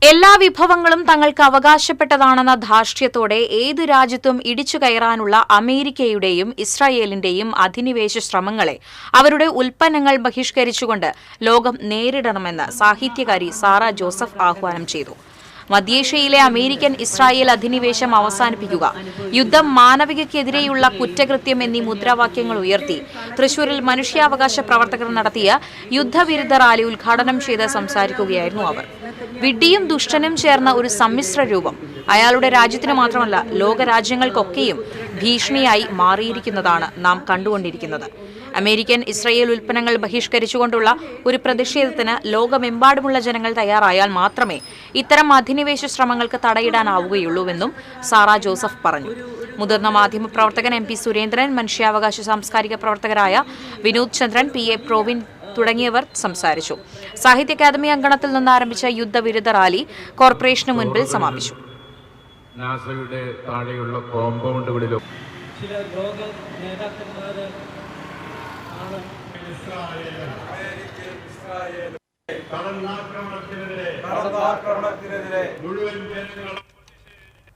എല്ലാ വിഭവങ്ങളും തങ്ങൾക്ക് അവകാശപ്പെട്ടതാണെന്ന ധാർഷ്ട്യത്തോടെ ഏതു രാജ്യത്തും ഇടിച്ചു കയറാനുള്ള അമേരിക്കയുടെയും ഇസ്രായേലിന്റെയും അധിനിവേശ ശ്രമങ്ങളെ അവരുടെ ഉൽപ്പന്നങ്ങൾ ബഹിഷ്കരിച്ചുകൊണ്ട് ലോകം നേരിടണമെന്ന് സാഹിത്യകാരി സാറ ജോസഫ് ആഹ്വാനം ചെയ്തു. മധ്യേഷ്യയിലെ അമേരിക്കൻ ഇസ്രായേൽ അധിനിവേശം അവസാനിപ്പിക്കുക, യുദ്ധം മാനവികതയ്ക്കെതിരെയുള്ള കുറ്റകൃത്യം എന്നീ മുദ്രാവാക്യങ്ങൾ ഉയർത്തി തൃശൂരിൽ മനുഷ്യാവകാശ പ്രവർത്തകർ നടത്തിയ യുദ്ധവിരുദ്ധ റാലി ഉദ്ഘാടനം ചെയ്ത് സംസാരിക്കുകയായിരുന്നു അവർ. വിഡ്ഢിയും ദുഷ്ടനും ചേർന്ന ഒരു സമ്മിശ്ര രൂപം അയാളുടെ രാജ്യത്തിന് മാത്രമല്ല ലോകരാജ്യങ്ങൾക്കൊക്കെയും ഭീഷണിയായി മാറിയിരിക്കുന്നതാണ് നാം കണ്ടുകൊണ്ടിരിക്കുന്നത്. അമേരിക്കൻ ഇസ്രായേൽ ഉൽപ്പന്നങ്ങൾ ബഹിഷ്കരിച്ചുകൊണ്ടുള്ള ഒരു പ്രതിഷേധത്തിന് ലോകമെമ്പാടുമുള്ള ജനങ്ങൾ തയ്യാറായാൽ മാത്രമേ ഇത്തരം അധിനിവേശ ശ്രമങ്ങൾക്ക് തടയിടാനാവുകയുള്ളൂവെന്നും സാറ ജോസഫ് പറഞ്ഞു. മുതിർന്ന മാധ്യമപ്രവർത്തകൻ MP സുരേന്ദ്രൻ, മനുഷ്യാവകാശ സാംസ്കാരിക പ്രവർത്തകരായ വിനോദ് ചന്ദ്രൻ, PA പ്രോവിൻ തുടങ്ങിയവർ സംസാരിച്ചു. സാഹിത്യ അക്കാദമി അങ്കണത്തിൽ നിന്ന് ആരംഭിച്ച യുദ്ധവിരുദ്ധ റാലി കോർപ്പറേഷന് മുൻപിൽ സമാപിച്ചു. നാസയുടെ താഴെയുള്ള കോമ്പൗണ്ടുകളിലും ചില ലോക നേതാക്കന്മാർ കടന്നാക്രമണത്തിനെതിരെ മുഴുവൻ ജനങ്ങളും